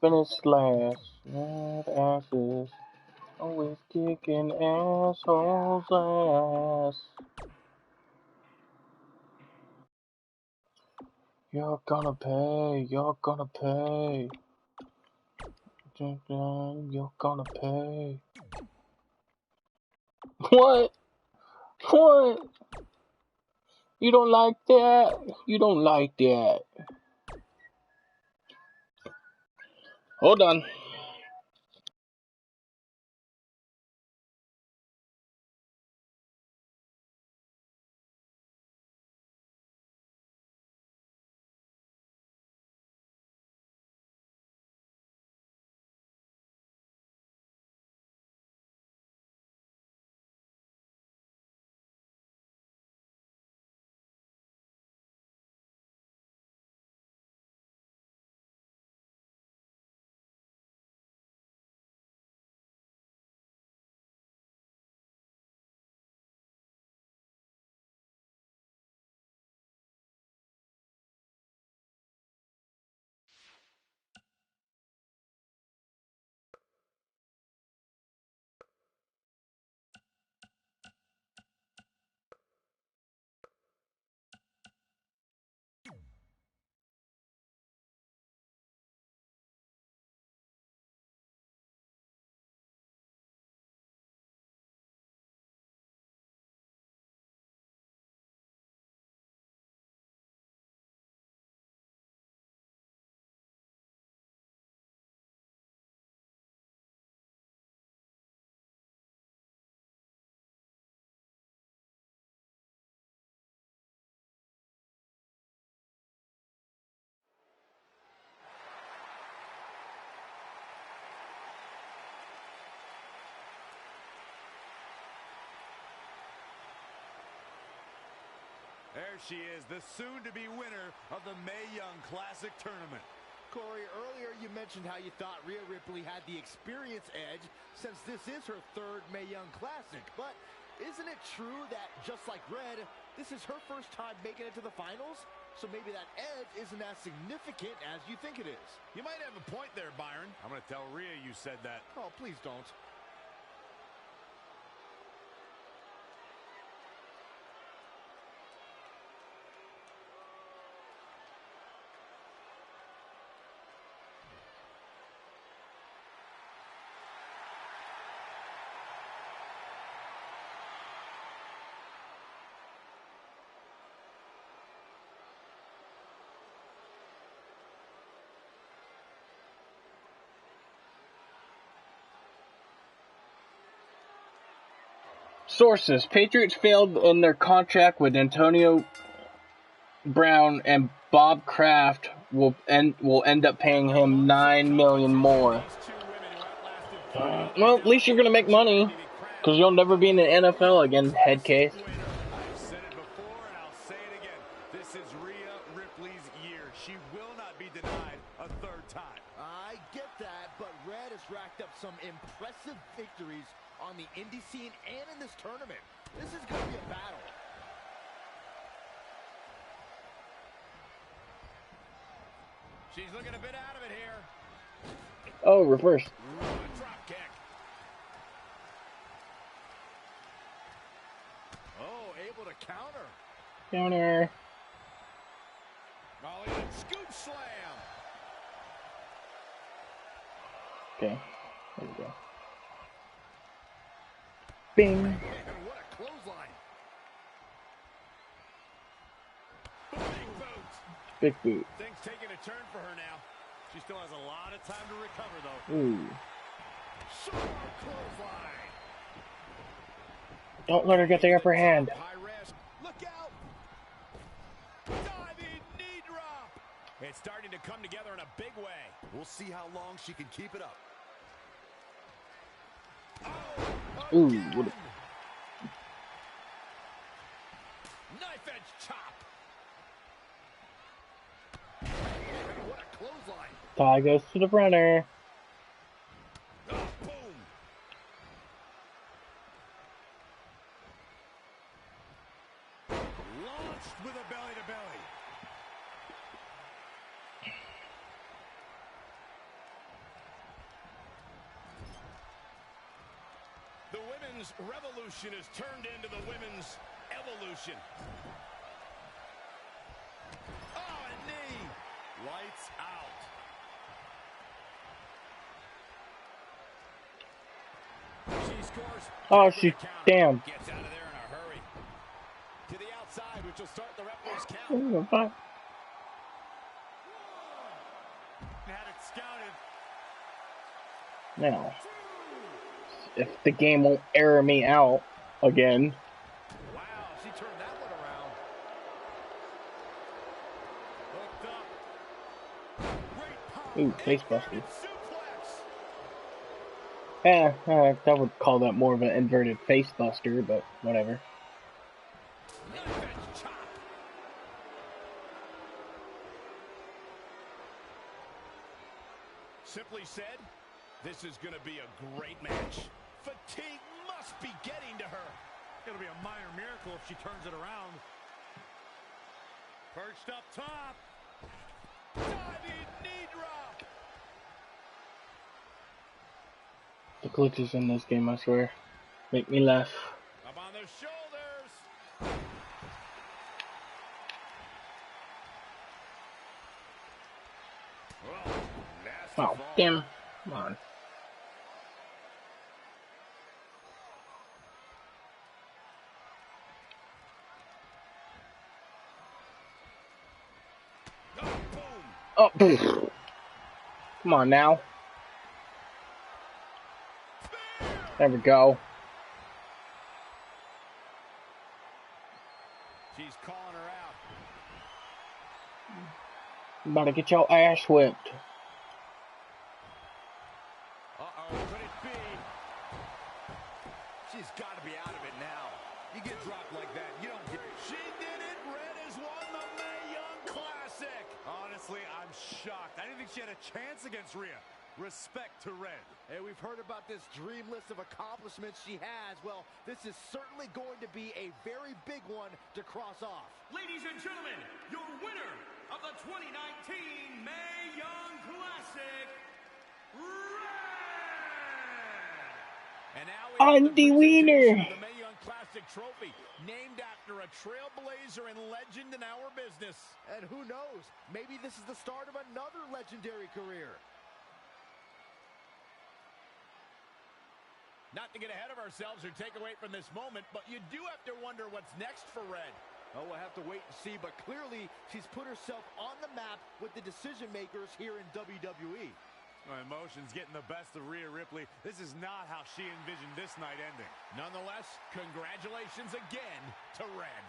Finish last. Red asses. Always kicking assholes' ass. You're gonna pay. You're gonna pay. You're gonna pay. What? What? You don't like that? You don't like that. Hold on. There she is, the soon-to-be winner of the Mae Young Classic Tournament. Corey, earlier you mentioned how you thought Rhea Ripley had the experience edge since this is her third Mae Young Classic. But isn't it true that, just like Red, this is her first time making it to the finals? So maybe that edge isn't as significant as you think it is. You might have a point there, Byron. I'm going to tell Rhea you said that. Oh, please don't. Sources: Patriots failed in their contract with Antonio Brown, and Bob Kraft will end up paying him $9 million more. Well, at least you're gonna make money, because you'll never be in the NFL again, head case. I've said it before and I'll say it again. This is Rhea Ripley's year. She will not be denied a third time. I get that, but Red has racked up some impressive victories on the indie scene and in this tournament. This is going to be a battle. She's looking a bit out of it here. Oh, reverse. Drop kick. Oh, able to counter. Counter. Molly, scoop slam. Okay, there we go. Bing. And what a clothesline. Big boot. Big boot. Things taking a turn for her now. She still has a lot of time to recover, though. Ooh. Sharp clothesline. Don't let her get the upper hand. High risk. Look out. Diving knee drop. It's starting to come together in a big way. We'll see how long she can keep it up. Oh, Ooh, again. what Knife edge chop. What a clothesline. tie goes to the runner. Oh, boom. Launched with a belly to belly. The women's revolution has turned into the women's evolution. Oh, a knee. Lights out. She scores. Oh, she damn. Gets out of there in a hurry. To the outside, which will start the referee's count. What the fuck? Had it scouted. Now, if the game won't error me out again. Wow, she turned that one around. Hooked up. Ooh, face buster. Suplex. I would call that more of an inverted face buster, but whatever. Knife edge chop. Simply said, this is going to be a great match. Fatigue must be getting to her. It'll be a minor miracle if she turns it around. Perched up top. Diving knee drop. The glitches in this game, I swear, make me laugh. Up on their shoulders. Well, nasty Oh, fall. damn. Come on. Oh, boom. Oh, come on now. There we go. She's calling her out. I'm about to get your ass whipped. Uh-oh, could it be? She's got to be out of it now. You get dropped like that, you don't get... She did it! Red has won the Mae Young Classic! Honestly, I'm shocked. I didn't think she had a chance against Rhea. Respect to Red. Hey, we've heard about this dream list of accomplishments she has. Well, this is certainly going to be a very big one to cross off. Ladies and gentlemen, your winner of the 2019 Mae Young Classic, Red! And now Andy Weiner. the Mae Young Classic trophy, named after a trailblazer and legend in our business. And who knows, maybe this is the start of another legendary career. Not to get ahead of ourselves or take away from this moment, but you do have to wonder what's next for Red. Oh, we'll have to wait and see, but clearly she's put herself on the map with the decision makers here in WWE. My emotions getting the best of Rhea Ripley. This is not how she envisioned this night ending. Nonetheless, congratulations again to Red.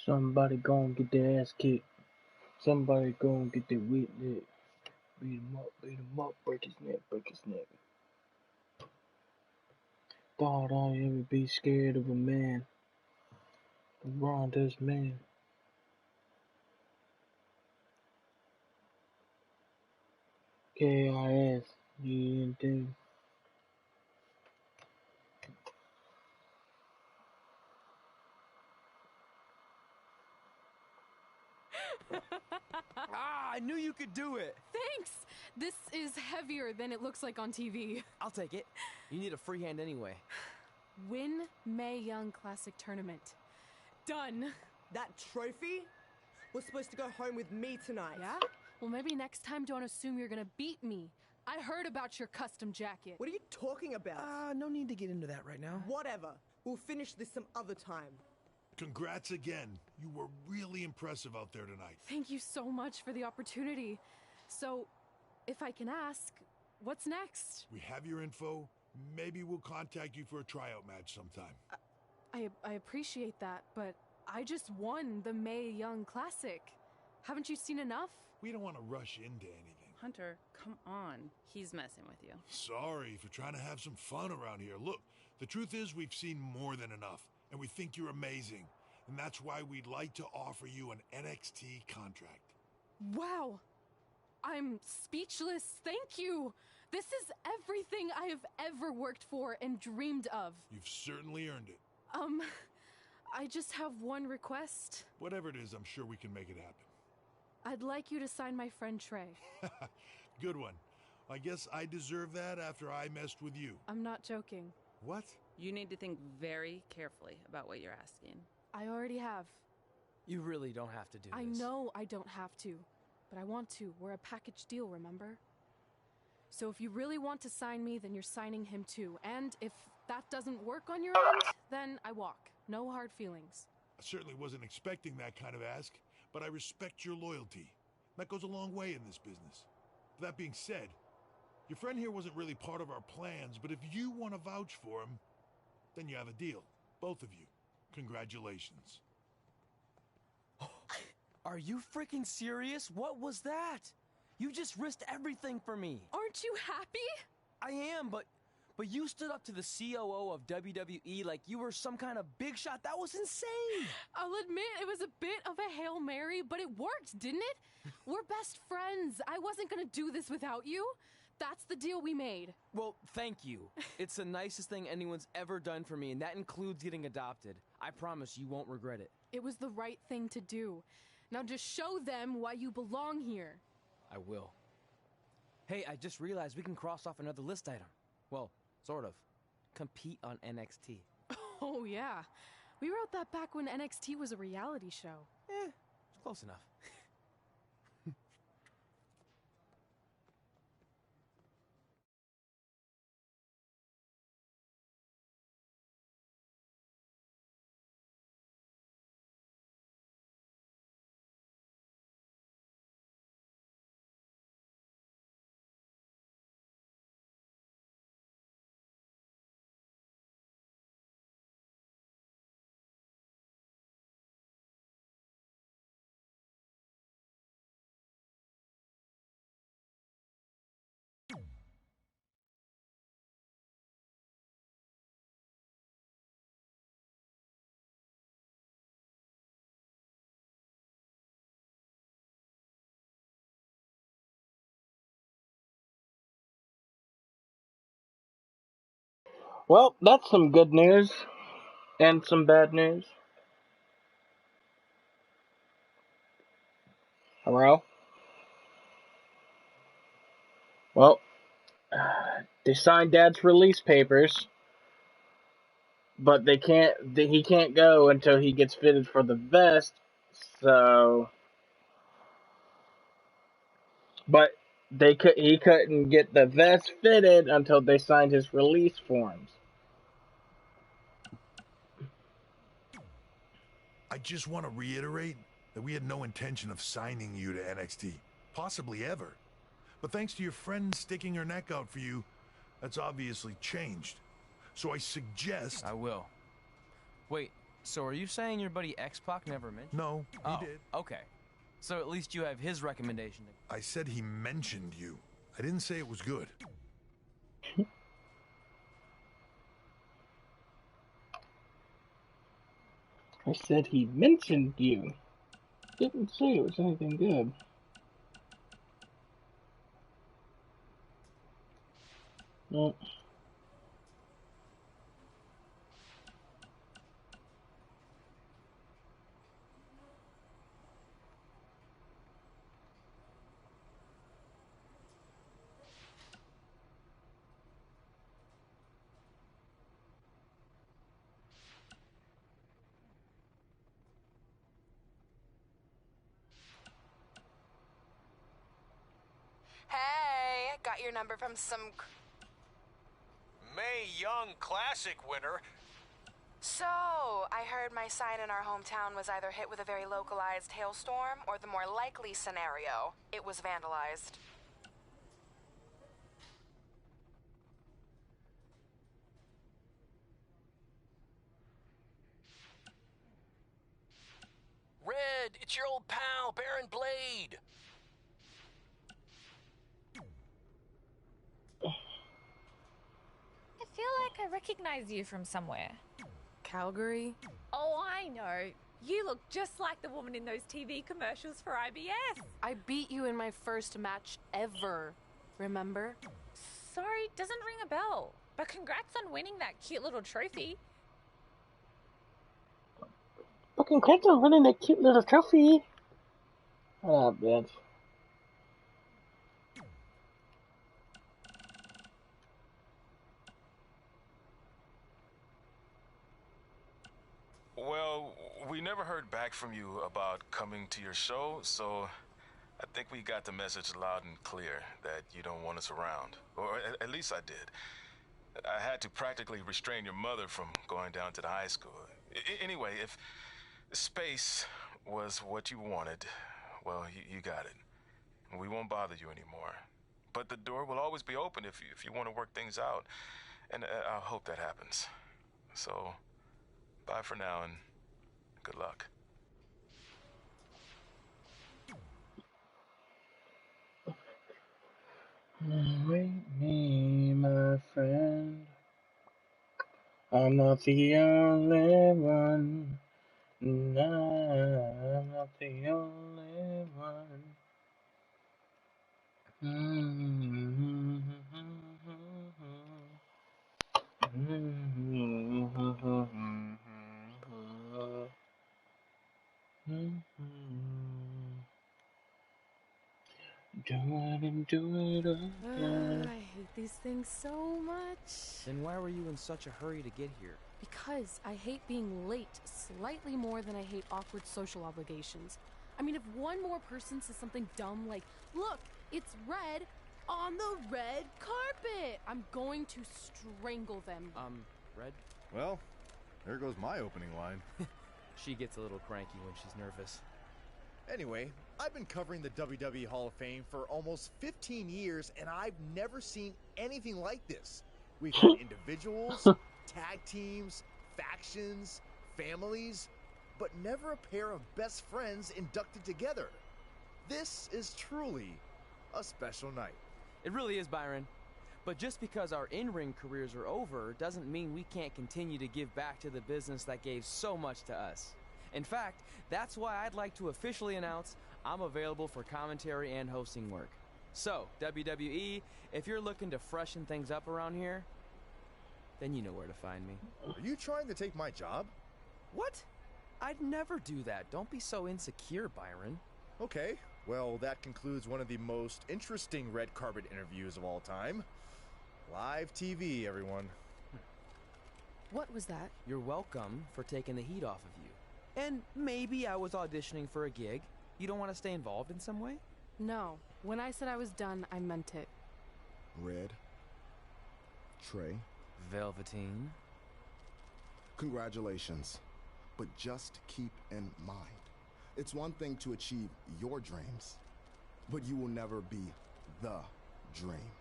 Somebody gonna get their ass kicked. Somebody gonna get their wet leg. Beat him up, break his neck, break his neck. Thought I'd ever be scared of a man. LeBron, this man. KIS, you I knew you could do it. Thanks! This is heavier than it looks like on TV. I'll take it. You need a free hand anyway. Win Mae Young Classic Tournament. Done. That trophy was supposed to go home with me tonight. Yeah? Well, maybe next time don't assume you're gonna beat me. I heard about your custom jacket. What are you talking about? No need to get into that right now. Whatever. We'll finish this some other time. Congrats again. You were really impressive out there tonight. Thank you so much for the opportunity. So, if I can ask, what's next? We have your info. Maybe we'll contact you for a tryout match sometime. I appreciate that, but I just won the Mae Young Classic. Haven't you seen enough? We don't want to rush into anything. Hunter, come on. He's messing with you. Sorry for trying to have some fun around here. Look, the truth is we've seen more than enough, and we think you're amazing. And that's why we'd like to offer you an NXT contract. Wow! I'm speechless. Thank you. This is everything I have ever worked for and dreamed of. You've certainly earned it. I just have one request. Whatever it is, I'm sure we can make it happen. I'd like you to sign my friend Trey. Good one. I guess I deserve that after I messed with you. I'm not joking. What? You need to think very carefully about what you're asking. I already have. You really don't have to do this. I know I don't have to, but I want to. We're a package deal, remember? So if you really want to sign me, then you're signing him too. And if that doesn't work on your end, then I walk. No hard feelings. I certainly wasn't expecting that kind of ask, but I respect your loyalty. That goes a long way in this business. That being said, your friend here wasn't really part of our plans, but if you want to vouch for him, then you have a deal. Both of you. Congratulations. Are you freaking serious? What was that? You just risked everything for me. Aren't you happy? I am, but you stood up to the COO of WWE like you were some kind of big shot. That was insane. I'll admit it was a bit of a Hail Mary, but it worked, didn't it? We're best friends. I wasn't gonna do this without you. That's the deal we made. Well, thank you. It's the nicest thing anyone's ever done for me, and that includes getting adopted. I promise you won't regret it. It was the right thing to do. Now just show them why you belong here. I will. Hey, I just realized we can cross off another list item. Well, sort of. Compete on NXT. Oh, yeah. We wrote that back when NXT was a reality show. It's close enough. Well, that's some good news and some bad news. Hello? Well, they signed Dad's release papers, but he can't go until he gets fitted for the vest, so... But he couldn't get the vest fitted until they signed his release forms. I just want to reiterate that we had no intention of signing you to NXT. Possibly ever. But thanks to your friend sticking her neck out for you, that's obviously changed. So I suggest... I will. Wait, so are you saying your buddy X-Pac never mentioned? No, he did. Okay. So at least you have his recommendation. I said he mentioned you. I didn't say it was good. I said he mentioned you. Didn't say it was anything good. No. Hey, got your number from some... Mae Young Classic winner. So, I heard my sign in our hometown was either hit with a very localized hailstorm, or the more likely scenario, it was vandalized. Red, it's your old pal, Baron Blade. I feel like I recognize you from somewhere. Calgary? Oh, I know. You look just like the woman in those TV commercials for IBS. I beat you in my first match ever. Remember? Sorry, doesn't ring a bell. But congrats on winning that cute little trophy. Fucking congrats on winning that cute little trophy. Shut up, bitch. Well, we never heard back from you about coming to your show, so I think we got the message loud and clear that you don't want us around. Or at least I did. I had to practically restrain your mother from going down to the high school. Anyway, if space was what you wanted, well, you got it. We won't bother you anymore. But the door will always be open if you want to work things out. And I hope that happens. So, bye for now and good luck. Wait me, my friend. I'm not the only one. No, I'm not the only one. Do it and do it again. I hate these things so much. Then why were you in such a hurry to get here? Because I hate being late slightly more than I hate awkward social obligations. I mean, if one more person says something dumb like, look, it's red on the red carpet, I'm going to strangle them. Red? Well, there goes my opening line. She gets a little cranky when she's nervous. Anyway, I've been covering the WWE Hall of Fame for almost 15 years, and I've never seen anything like this. We've had individuals, tag teams, factions, families, but never a pair of best friends inducted together. This is truly a special night. It really is, Byron. But just because our in-ring careers are over doesn't mean we can't continue to give back to the business that gave so much to us. In fact, that's why I'd like to officially announce I'm available for commentary and hosting work. So, WWE, if you're looking to freshen things up around here, then you know where to find me. Are you trying to take my job? What? I'd never do that. Don't be so insecure, Byron. Okay, well, that concludes one of the most interesting red carpet interviews of all time. Live TV, everyone. What was that? You're welcome for taking the heat off of you. And maybe I was auditioning for a gig. You don't want to stay involved in some way? No. When I said I was done, I meant it. Red. Trey. Velveteen. Congratulations. But just keep in mind, it's one thing to achieve your dreams, but you will never be the dream.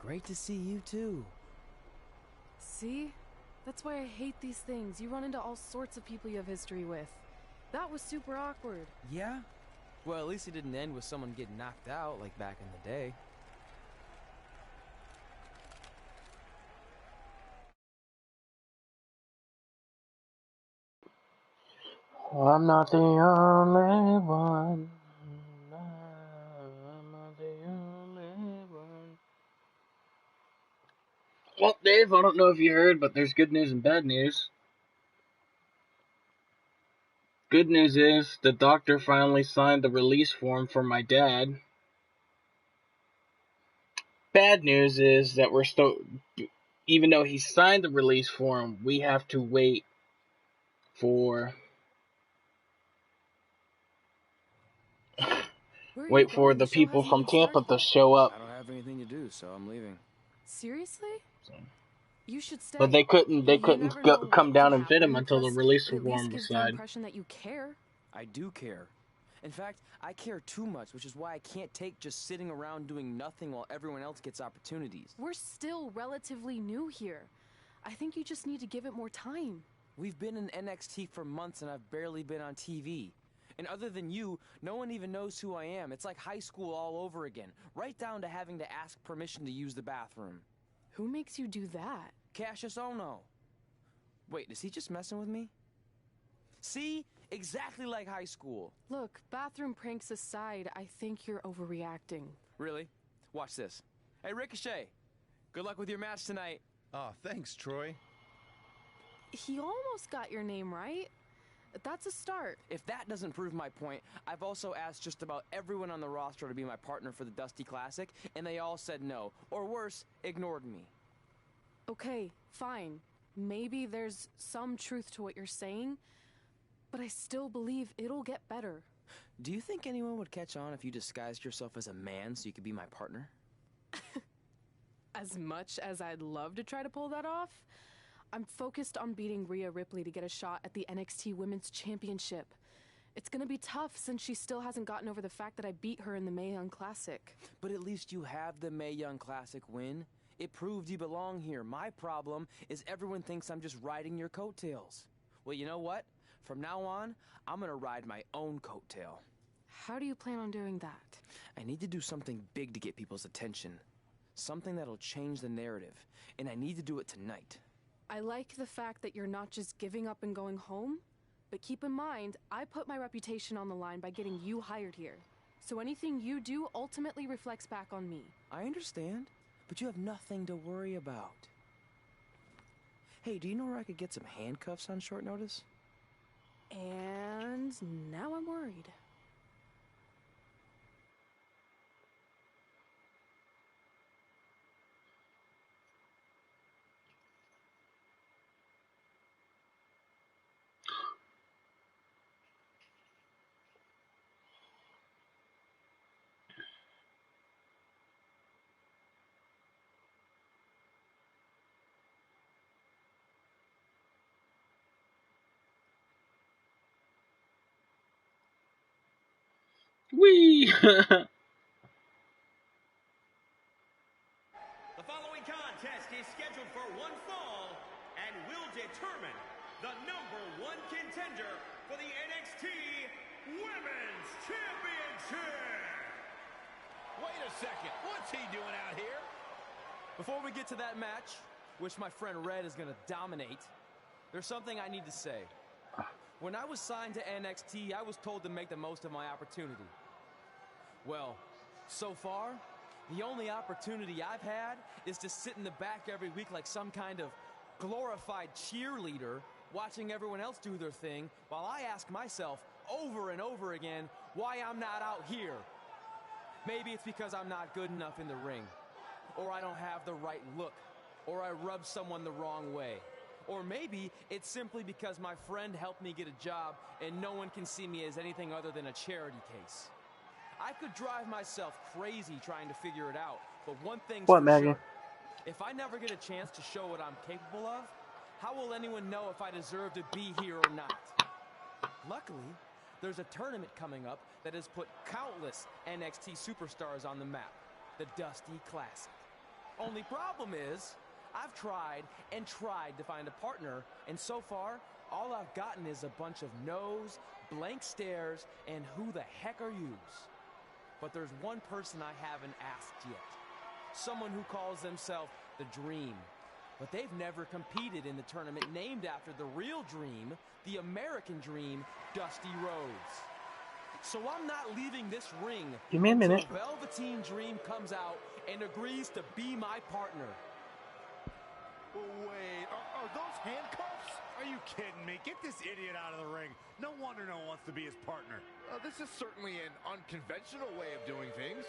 Great to see you too. See? That's why I hate these things. You run into all sorts of people you have history with. That was super awkward. Yeah? Well, at least it didn't end with someone getting knocked out like back in the day. I'm not the only one. No, I'm not the only one. Well, Dave, I don't know if you heard, but there's good news and bad news. Good news is the doctor finally signed the release form for my dad. Bad news is that we're still, even though he signed the release form, we have to wait for the people from Tampa to show up. I don't have anything to do, so I'm leaving. Seriously? You should stay. But they couldn't come down and fit him until the release form was gives the signed. impression that you care. I do care. In fact, I care too much, which is why I can't take just sitting around doing nothing while everyone else gets opportunities. We're still relatively new here. I think you just need to give it more time. We've been in NXT for months and I've barely been on TV. And other than you, no one even knows who I am. It's like high school all over again, right down to having to ask permission to use the bathroom. Who makes you do that? Cassius Ohno. Wait, is he just messing with me? See? Exactly like high school. Look, bathroom pranks aside, I think you're overreacting. Really? Watch this. Hey, Ricochet. Good luck with your match tonight. Aw, thanks, Troy. He almost got your name right. That's a start. If that doesn't prove my point, I've also asked just about everyone on the roster to be my partner for the Dusty Classic, and they all said no. Or worse, ignored me. Okay, fine. Maybe there's some truth to what you're saying, but I still believe it'll get better. Do you think anyone would catch on if you disguised yourself as a man so you could be my partner? As much as I'd love to try to pull that off, I'm focused on beating Rhea Ripley to get a shot at the NXT Women's Championship. It's gonna be tough since she still hasn't gotten over the fact that I beat her in the Mae Young Classic. But at least you have the Mae Young Classic win. It proved you belong here. My problem is everyone thinks I'm just riding your coattails. Well, you know what? From now on, I'm gonna ride my own coattail. How do you plan on doing that? I need to do something big to get people's attention. Something that'll change the narrative. And I need to do it tonight. I like the fact that you're not just giving up and going home, but keep in mind, I put my reputation on the line by getting you hired here. So anything you do ultimately reflects back on me. I understand, but you have nothing to worry about. Hey, do you know where I could get some handcuffs on short notice? And now I'm worried. Whee! The following contest is scheduled for one fall and will determine the #1 contender for the NXT Women's Championship. Wait a second, what's he doing out here? Before we get to that match, which my friend Red is gonna dominate, there's something I need to say. When I was signed to NXT, I was told to make the most of my opportunity. Well, so far, the only opportunity I've had is to sit in the back every week like some kind of glorified cheerleader, watching everyone else do their thing, while I ask myself over and over again why I'm not out here. Maybe it's because I'm not good enough in the ring, or I don't have the right look, or I rub someone the wrong way. Or maybe it's simply because my friend helped me get a job and no one can see me as anything other than a charity case. I could drive myself crazy trying to figure it out, but one thing's for sure. If I never get a chance to show what I'm capable of, how will anyone know if I deserve to be here or not? Luckily, there's a tournament coming up that has put countless NXT superstars on the map, the Dusty Classic. Only problem is, I've tried and tried to find a partner, and so far, all I've gotten is a bunch of no's, blank stares, and who the heck are yous? But there's one person I haven't asked yet. Someone who calls themselves the Dream. But they've never competed in the tournament named after the real Dream, the American Dream, Dusty Rhodes. So I'm not leaving this ring Give me a minute. until Velveteen Dream comes out and agrees to be my partner. Wait, are those handcuffs? Are you kidding me? Get this idiot out of the ring. No wonder no one wants to be his partner. This is certainly an unconventional way of doing things.